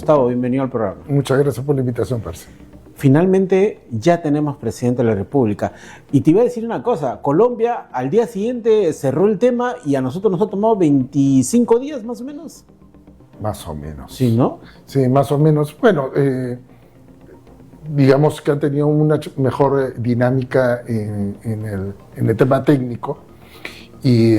Gustavo, bienvenido al programa. Muchas gracias por la invitación, Percy. Finalmente ya tenemos presidente de la República. Y te iba a decir una cosa, Colombia al día siguiente cerró el tema y a nosotros nos ha tomado 25 días más o menos. Más o menos. Sí, ¿no? Sí, más o menos. Bueno, digamos que han tenido una mejor dinámica en el tema técnico. Y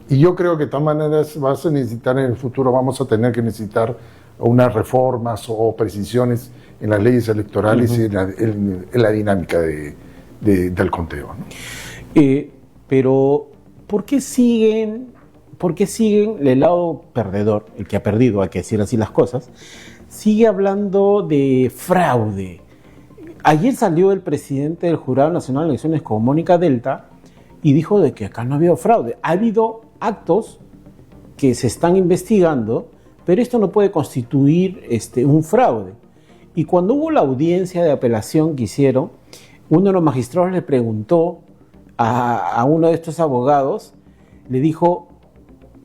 yo creo que de todas maneras vas a necesitar en el futuro, vamos a tener que necesitar unas reformas o precisiones en las leyes electorales y en la dinámica del conteo, ¿no? Pero, ¿por qué siguen el lado perdedor, el que ha perdido, hay que decir así las cosas, sigue hablando de fraude? Ayer salió el presidente del Jurado Nacional de Elecciones con Mónica Delta y dijo de que acá no ha habido fraude. Ha habido actos que se están investigando, pero esto no puede constituir un fraude. Y cuando hubo la audiencia de apelación que hicieron, uno de los magistrados le preguntó a uno de estos abogados, le dijo,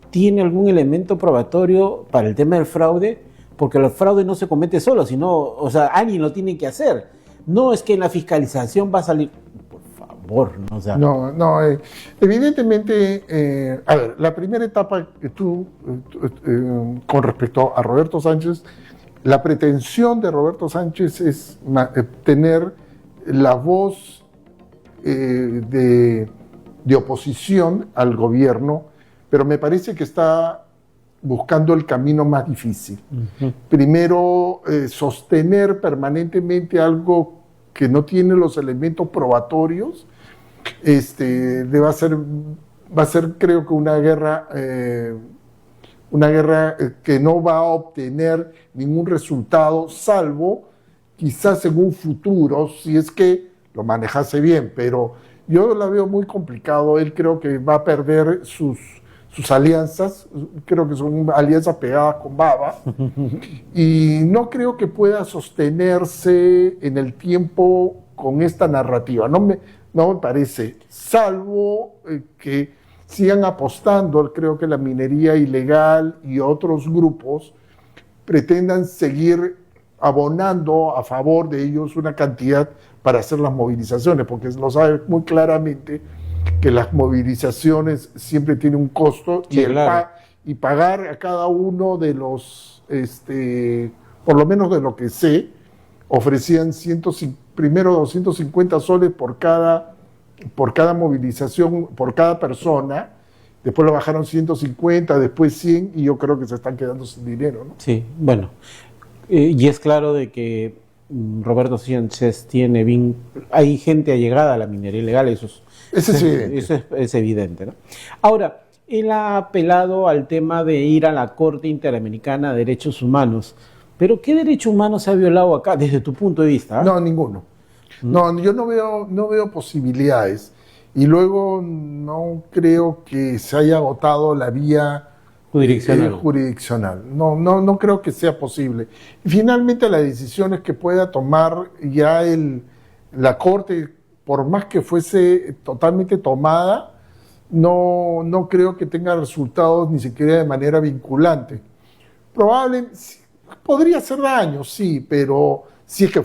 ¿tiene algún elemento probatorio para el tema del fraude? Porque el fraude no se comete solo, sino, o sea, alguien lo tiene que hacer. No es que en la fiscalización va a salir, por favor, ¿no? O sea, no, evidentemente, a ver, la primera etapa que con respecto a Roberto Sánchez, la pretensión de Roberto Sánchez es tener la voz de oposición al gobierno, pero me parece que está buscando el camino más difícil. Primero, sostener permanentemente algo que no tiene los elementos probatorios, va a ser creo que una guerra que no va a obtener ningún resultado, salvo quizás en un futuro, si es que lo manejase bien, pero yo la veo muy complicado. Él creo que va a perder sus alianzas, creo que son alianzas pegadas con baba, y no creo que pueda sostenerse en el tiempo con esta narrativa, no me parece, salvo que sigan apostando. Creo que la minería ilegal y otros grupos pretendan seguir abonando a favor de ellos una cantidad para hacer las movilizaciones, porque lo sabe muy claramente que las movilizaciones siempre tienen un costo, sí, y pagar a cada uno de los, por lo menos de lo que sé, ofrecían primero 250 soles por cada movilización, por cada persona, después lo bajaron 150, después 100, y yo creo que se están quedando sin dinero, ¿no? Sí, bueno, y es claro de que Roberto Sánchez hay gente allegada a la minería ilegal, eso es evidente, ¿no? Ahora, él ha apelado al tema de ir a la Corte Interamericana de Derechos Humanos, pero ¿qué derecho humano se ha violado acá desde tu punto de vista? No, ninguno. No, yo no veo posibilidades, y luego no creo que se haya agotado la vía jurisdiccional. No creo que sea posible. Y finalmente las decisiones que pueda tomar ya la Corte, por más que fuese totalmente tomada, no creo que tenga resultados ni siquiera de manera vinculante. Podría hacer daño, sí, pero si es que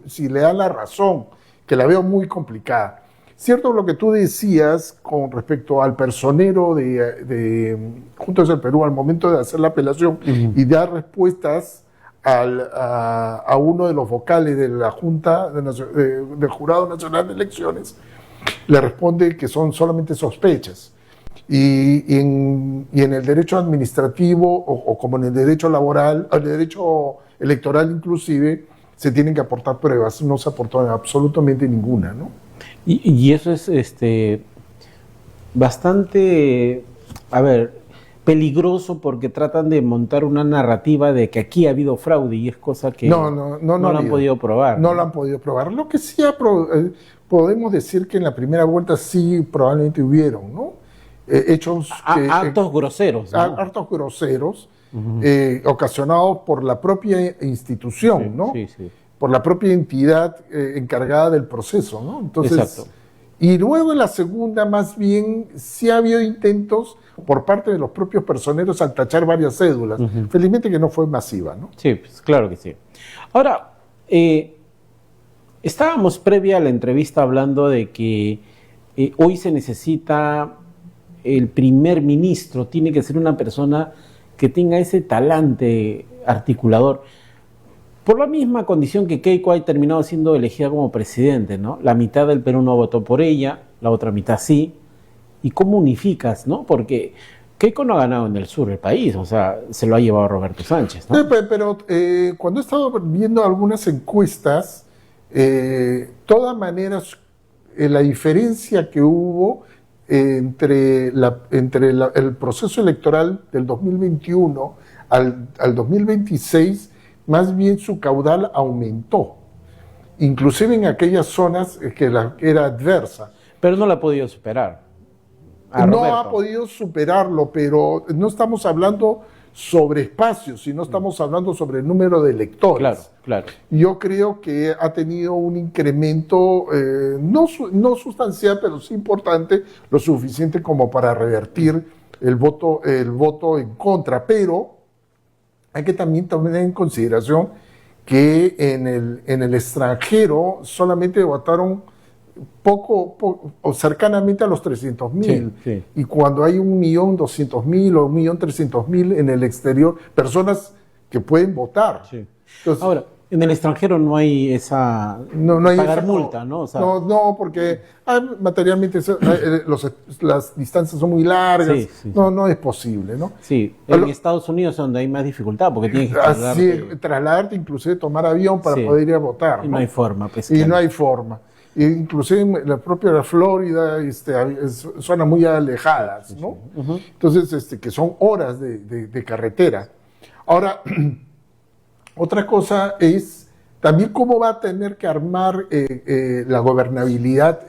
si le dan la razón, que la veo muy complicada. Cierto lo que tú decías con respecto al personero de Juntos del Perú al momento de hacer la apelación y dar respuestas a uno de los vocales de la Junta del Jurado Nacional de Elecciones, le responde que son solamente sospechas. Y en el derecho administrativo o como en el derecho laboral, el derecho electoral inclusive, se tienen que aportar pruebas. No se aportó absolutamente ninguna, ¿no? Y eso es bastante, peligroso, porque tratan de montar una narrativa de que aquí ha habido fraude, y es cosa que no lo han podido probar. No lo han podido probar. Lo que sí podemos decir que en la primera vuelta sí probablemente hubieron, ¿no? Actos groseros, ¿no? Actos groseros, ocasionados por la propia institución, ¿no? Sí. Por la propia entidad encargada del proceso, ¿no? Entonces, exacto. Y luego en la segunda, más bien, sí ha habido intentos por parte de los propios personeros al tachar varias cédulas. Felizmente que no fue masiva, ¿no? Sí, pues claro que sí. Ahora, estábamos previa a la entrevista hablando de que hoy se necesita el primer ministro, tiene que ser una persona que tenga ese talante articulador. Por la misma condición que Keiko ha terminado siendo elegida como presidente, ¿no? La mitad del Perú no votó por ella, la otra mitad sí. ¿Y cómo unificas, no? Porque Keiko no ha ganado en el sur del país, o sea, se lo ha llevado Roberto Sánchez, ¿no? Pero cuando he estado viendo algunas encuestas, de todas maneras, la diferencia que hubo entre el proceso electoral del 2021 al 2026, más bien su caudal aumentó, inclusive en aquellas zonas que era adversa. Pero no la ha podido superar. No ha podido superarlo, pero no estamos hablando sobre espacios, sino estamos hablando sobre el número de electores. Claro, claro. Yo creo que ha tenido un incremento no sustancial, pero sí importante, lo suficiente como para revertir el voto en contra. Pero hay que también tomar en consideración que en el extranjero solamente votaron poco o cercanamente a los 300.000. Sí, sí. Y cuando hay 1.200.000 o 1.300.000 en el exterior, personas que pueden votar. Sí. Entonces, ahora, en el extranjero no hay esa no hay pagar esa, multa, ¿no? O sea, no, porque materialmente las distancias son muy largas. Sí, sí, no es posible, ¿no? sí, en Estados Unidos es donde hay más dificultad porque tienes que trasladarte, inclusive tomar avión para Sí. poder ir a votar. Y no hay forma. Pues, Y claro. no hay forma. Inclusive en la propia Florida, zonas muy alejadas, ¿no? Entonces, que son horas de carretera. Ahora, otra cosa es también cómo va a tener que armar la gobernabilidad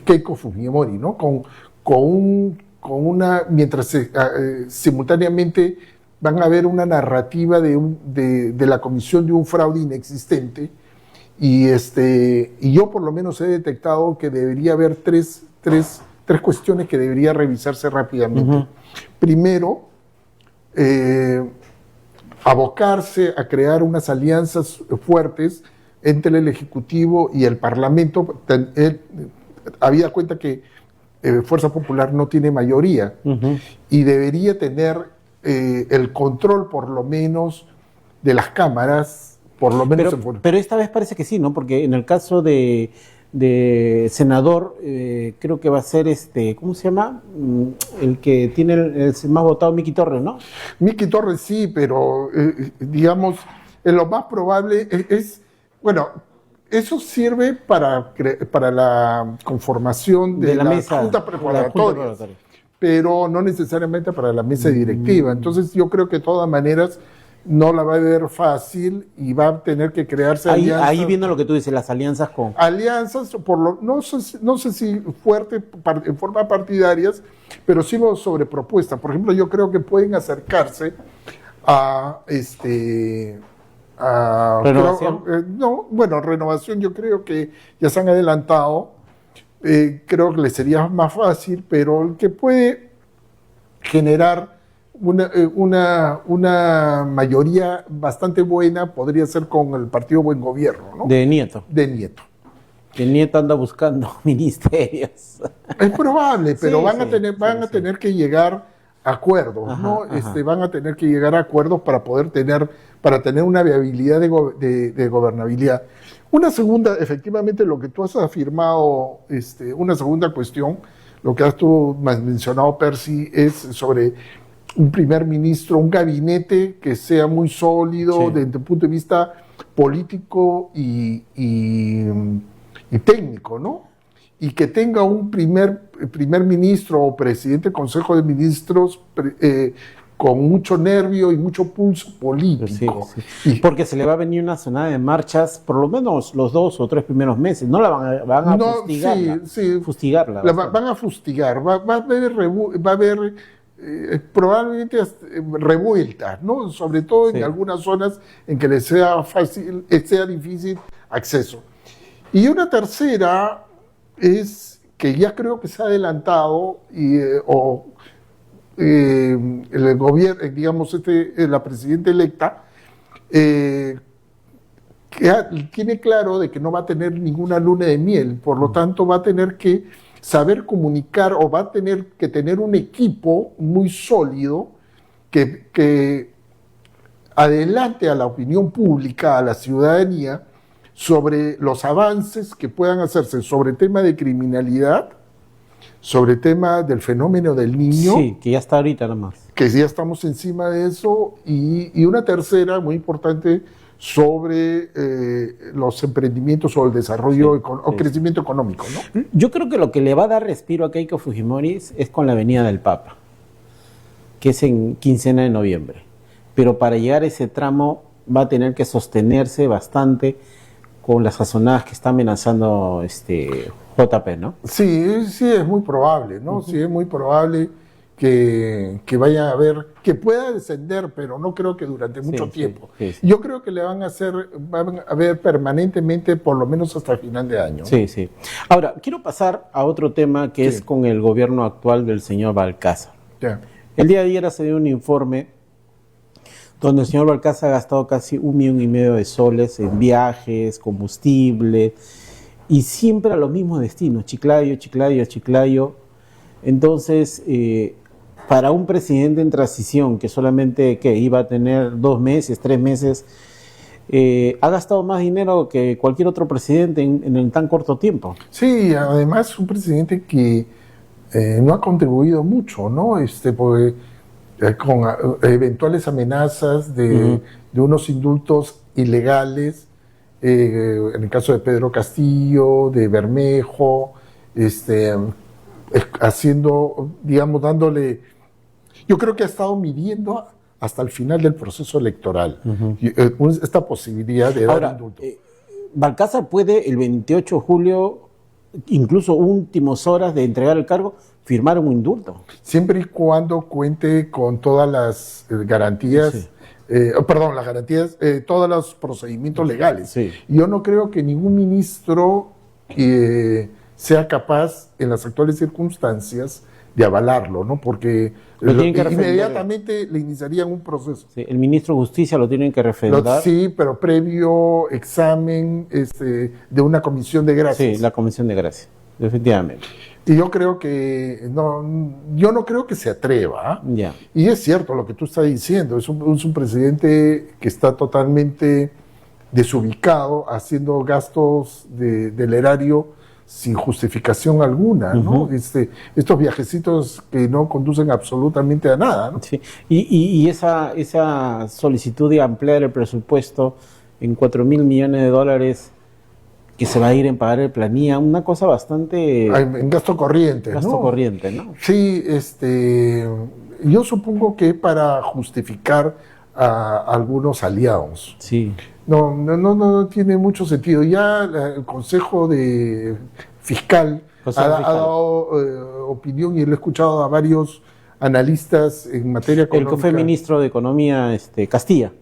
Keiko Fujimori, ¿no? Mientras simultáneamente van a ver una narrativa de la comisión de un fraude inexistente. Y yo por lo menos he detectado que debería haber tres cuestiones que debería revisarse rápidamente. Primero, abocarse a crear unas alianzas fuertes entre el Ejecutivo y el Parlamento. Habida cuenta que Fuerza Popular no tiene mayoría y debería tener el control por lo menos de las cámaras. Por lo menos pero esta vez parece que sí, ¿no? Porque en el caso de senador, creo que va a ser ¿cómo se llama? El que tiene el más votado, Miki Torres, ¿no? Miki Torres sí, pero digamos, lo más probable bueno, eso sirve para la conformación de la mesa, Junta Preparatoria, pero no necesariamente para la mesa directiva. Entonces yo creo que de todas maneras no la va a ver fácil y va a tener que crearse alianzas. Ahí viendo lo que tú dices, las alianzas con... Alianzas, no sé si fuerte en forma partidarias, pero sí sobre propuesta. Por ejemplo, yo creo que pueden acercarse a ¿Renovación? Renovación yo creo que ya se han adelantado. Creo que les sería más fácil, pero el que puede generar una mayoría bastante buena podría ser con el partido Buen Gobierno, ¿no? De Nieto. De Nieto. Que el Nieto anda buscando ministerios. Es probable, pero Sí, van a tener que llegar a acuerdos, ¿no? Van a tener que llegar a acuerdos para tener una viabilidad de gobernabilidad. Efectivamente, lo que tú has afirmado, una segunda cuestión, lo que has tú mencionado, Percy, es sobre un primer ministro, un gabinete que sea muy sólido desde el punto de vista político y técnico, ¿no? Y que tenga un primer ministro o presidente del Consejo de Ministros con mucho nervio y mucho pulso político. Sí. Porque se le va a venir una sonada de marchas por lo menos los 2 o 3 primeros meses. No la van a fustigarla. Fustigarla. Van a fustigar. Va a haber probablemente revueltas, ¿no? Sobre todo en algunas zonas en que les sea difícil acceso. Y una tercera es que ya creo que se ha adelantado el gobierno, digamos, la presidenta electa, tiene claro de que no va a tener ninguna luna de miel, por lo tanto va a tener que saber comunicar o va a tener que tener un equipo muy sólido que adelante a la opinión pública, a la ciudadanía, sobre los avances que puedan hacerse sobre el tema de criminalidad, sobre el tema del fenómeno del niño. Sí, que ya está ahorita nomás. Que ya estamos encima de eso. Y una tercera, muy importante, sobre los emprendimientos o el desarrollo o crecimiento económico, ¿no? Yo creo que lo que le va a dar respiro a Keiko Fujimori es con la venida del Papa, que es en quincena de noviembre. Pero para llegar a ese tramo va a tener que sostenerse bastante con las sazonadas que está amenazando JP, ¿no? Sí, sí, es muy probable, ¿no? Sí, es muy probable que vaya a haber, que pueda descender, pero no creo que durante mucho tiempo. Sí. Yo creo que le van a ver permanentemente, por lo menos hasta el final de año. Sí, sí. Ahora, quiero pasar a otro tema que es con el gobierno actual del señor Balcázar. Yeah. El día de ayer se dio un informe donde el señor Balcázar ha gastado casi 1,5 millones de soles en viajes, combustible, y siempre a los mismos destinos, Chiclayo, Chiclayo, Chiclayo. Entonces, para un presidente en transición que solamente iba a tener 2 meses, 3 meses, ha gastado más dinero que cualquier otro presidente en tan corto tiempo. Sí, además un presidente que no ha contribuido mucho, ¿no? Porque con eventuales amenazas de unos indultos ilegales, en el caso de Pedro Castillo, de Bermejo, haciendo, digamos, dándole, yo creo que ha estado midiendo hasta el final del proceso electoral esta posibilidad de dar indulto. Balcázar puede el 28 de julio, incluso últimas horas de entregar el cargo, firmar un indulto. Siempre y cuando cuente con todas las garantías, las garantías, todos los procedimientos legales. Sí. Yo no creo que ningún ministro sea capaz, en las actuales circunstancias, de avalarlo, ¿no? Porque inmediatamente le iniciarían un proceso. Sí, el ministro de Justicia lo tienen que refrendar. Sí, pero previo examen de una comisión de gracias. Sí, la comisión de gracias, definitivamente. Y yo creo que yo no creo que se atreva. Yeah. Y es cierto lo que tú estás diciendo, es un presidente que está totalmente desubicado, haciendo gastos del erario sin justificación alguna, ¿no? Estos viajecitos que no conducen absolutamente a nada, ¿no? Sí. Y esa solicitud de ampliar el presupuesto en $4,000 millones que se va a ir en pagar el planilla, una cosa bastante... En gasto corriente, ¿no? Gasto corriente, ¿no? Sí, yo supongo que para justificar a algunos aliados. Sí. No tiene mucho sentido. Ya el Consejo Fiscal ha dado opinión y lo he escuchado a varios analistas en materia económica. El que fue ministro de Economía, Castilla.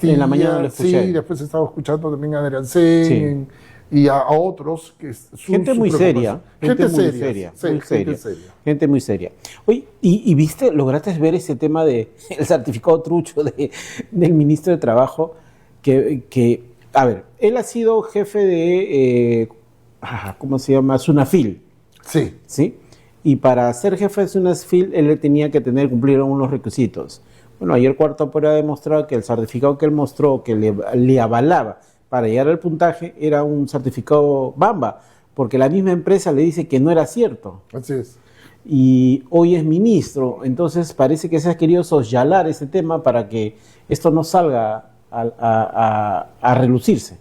En la mañana lo escuché. Sí, después he estado escuchando también a Adrián y a otros. Gente muy seria. Gente muy seria. Oye, ¿y viste, lograste ver ese tema del certificado trucho del ministro de Trabajo? Que, a ver, él ha sido jefe de, ¿cómo se llama? Sunafil. Sí. ¿Sí? Y para ser jefe de Sunafil, él tenía que cumplir unos requisitos. Bueno, ayer Cuarto Poder ha demostrado que el certificado que él mostró, que le avalaba para llegar al puntaje, era un certificado Bamba, porque la misma empresa le dice que no era cierto. Así es. Y hoy es ministro, entonces parece que se ha querido sosyalar ese tema para que esto no salga a relucirse.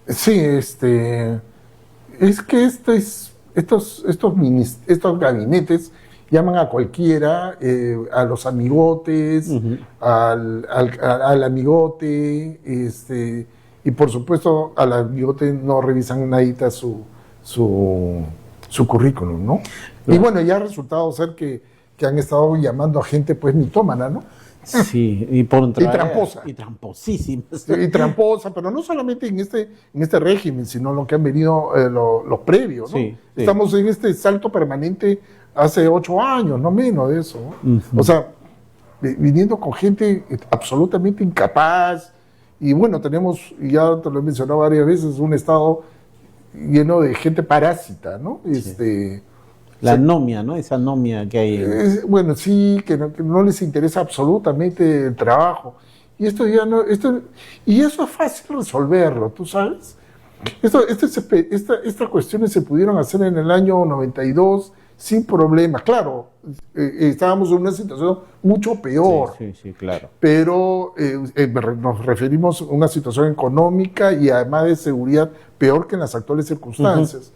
Sí, es que estos gabinetes llaman a cualquiera, a los amigotes, al amigote, y por supuesto al amigote no revisan nadita su currículum, ¿no? Claro. Y bueno, ya ha resultado ser que han estado llamando a gente pues mitómana, ¿no? Sí, y por Y tramposa. Y tramposísima. Y tramposa, pero no solamente en este régimen, sino lo que han venido los previos, ¿no? Sí, sí. Estamos en este salto permanente hace 8 años, no menos de eso, ¿no? O sea, viniendo con gente absolutamente incapaz, y bueno, tenemos, ya te lo he mencionado varias veces, un estado lleno de gente parásita, ¿no? La anomia, ¿no? Esa anomia que hay. Bueno, sí, que no les interesa absolutamente el trabajo. Y esto ya no, y eso es fácil resolverlo, ¿tú sabes? Estas cuestiones se pudieron hacer en el año 92 sin problemas. Claro, estábamos en una situación mucho peor. Sí, claro. Pero nos referimos a una situación económica y además de seguridad peor que en las actuales circunstancias.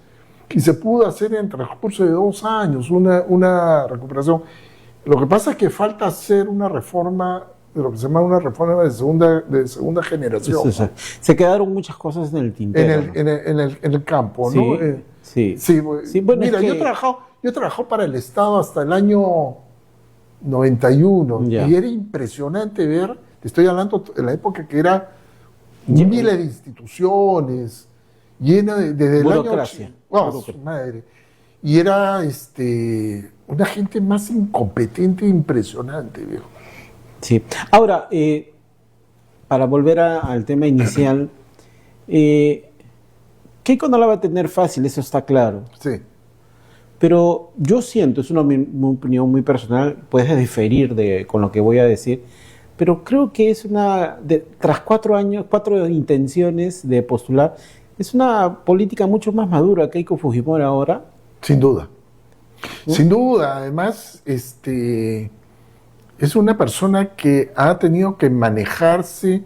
Y se pudo hacer en el transcurso de 2 años una recuperación. Lo que pasa es que falta hacer una reforma, de lo que se llama una reforma de segunda generación. Se quedaron muchas cosas en el tintero. En el campo, sí, ¿no? Sí. Bueno, mira, yo he trabajado para el Estado hasta el año 91 y era impresionante ver, te estoy hablando de la época que era miles de instituciones, llena desde el burocracia. año... ¡Wow! Madre. Y era una gente más incompetente e impresionante, viejo. Sí. Ahora, para volver al tema inicial, Keiko no la va a tener fácil, eso está claro. Sí. Pero yo siento, es una opinión muy personal, puedes diferir con lo que voy a decir, pero creo que es tras 4 años, 4 intenciones de postular, es una política mucho más madura Keiko Fujimori ahora. Sin duda. ¿No? Sin duda. Además, es una persona que ha tenido que manejarse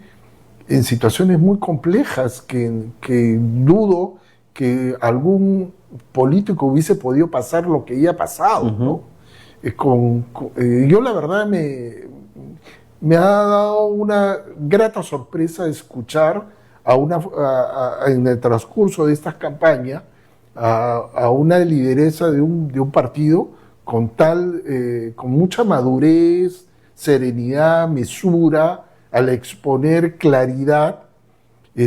en situaciones muy complejas que dudo que algún político hubiese podido pasar lo que ella ha pasado, ¿no? Yo la verdad me ha dado una grata sorpresa escuchar en el transcurso de estas campañas a una lideresa de un partido con mucha madurez, serenidad, mesura, al exponer claridad. Y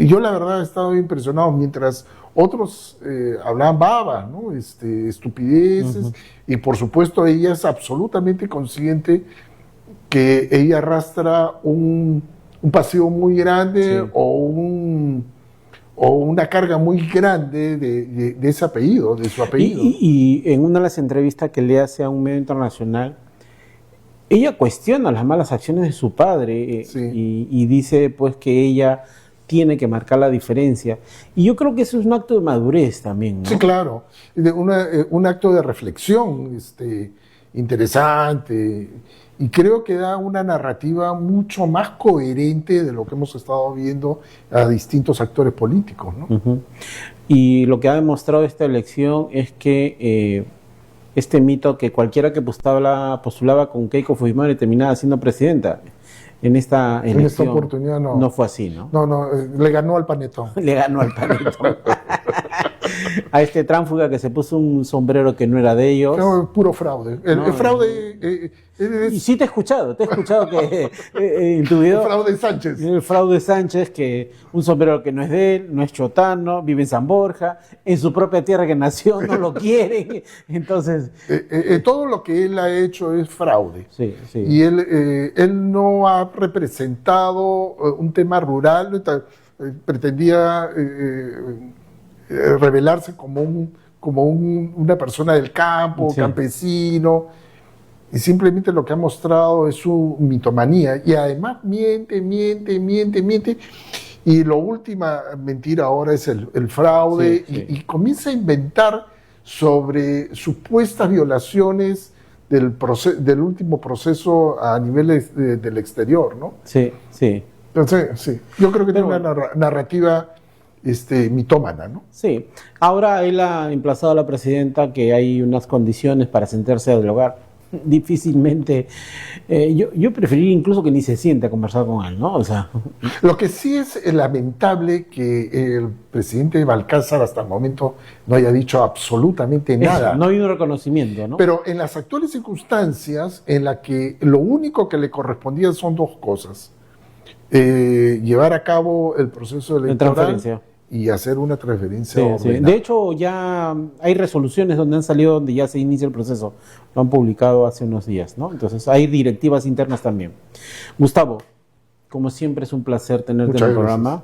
yo la verdad he estado impresionado, mientras otros hablaban babas, ¿no? Estupideces, y por supuesto ella es absolutamente consciente que ella arrastra un pasivo muy grande, sí, o una carga muy grande de ese apellido, de su apellido. Y en una de las entrevistas que le hace a un medio internacional, ella cuestiona las malas acciones de su padre, sí, y dice pues que ella tiene que marcar la diferencia. Y yo creo que eso es un acto de madurez también, ¿no? Sí, claro. Un acto de reflexión interesante. Y creo que da una narrativa mucho más coherente de lo que hemos estado viendo a distintos actores políticos, ¿no? Y lo que ha demostrado esta elección es que este mito que cualquiera que postulaba con Keiko Fujimori terminaba siendo presidenta, en esta elección, en esta oportunidad no fue así, ¿no? No, le ganó al panetón. Le ganó al panetón. A este tránsfuga que se puso un sombrero que no era de ellos. No, puro fraude. El fraude... Y sí te he escuchado que en tu video... El fraude Sánchez. El fraude Sánchez, que un sombrero que no es de él, no es chotano, vive en San Borja, en su propia tierra que nació, no lo quieren. Entonces... todo lo que él ha hecho es fraude. Sí. Y él no ha representado un tema rural, pretendía... revelarse como una persona del campo, sí, campesino, y simplemente lo que ha mostrado es su mitomanía, y además miente, y la última mentira ahora es el fraude, sí. Y comienza a inventar sobre supuestas violaciones del último proceso a nivel del exterior, ¿no? Sí. Entonces, sí, yo creo que tiene una narrativa mitómana, ¿no? Sí. Ahora él ha emplazado a la presidenta que hay unas condiciones para sentarse a dialogar. difícilmente, yo preferiría incluso que ni se siente a conversar con él, ¿no? O sea, Lo que sí es lamentable que el presidente Balcázar hasta el momento no haya dicho absolutamente nada. no hay un reconocimiento, ¿no? Pero en las actuales circunstancias, en la que lo único que le correspondía son dos cosas: llevar a cabo el proceso electoral y hacer una transferencia ordenada. De hecho, ya hay resoluciones donde han salido, donde ya se inicia el proceso. Lo han publicado hace unos días, ¿no? Entonces, hay directivas internas también. Gustavo, como siempre es un placer tenerte en el programa.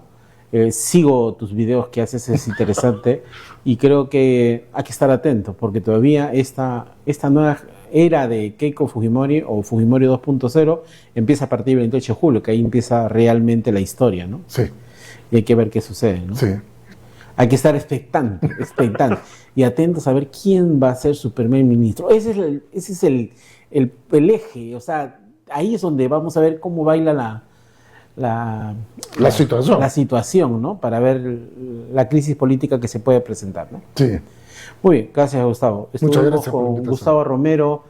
Sigo tus videos que haces, es interesante. Y creo que hay que estar atento, porque todavía esta nueva era de Keiko Fujimori o Fujimori 2.0 empieza a partir del 28 de julio, que ahí empieza realmente la historia, ¿no? Sí. Y hay que ver qué sucede, ¿no? Sí. Hay que estar expectante y atentos a ver quién va a ser su primer ministro. Ese es el eje, o sea, ahí es donde vamos a ver cómo baila la situación, ¿no? Para ver la crisis política que se puede presentar, ¿no? Sí. Muy bien, gracias Gustavo. Muchas gracias con Gustavo Romero,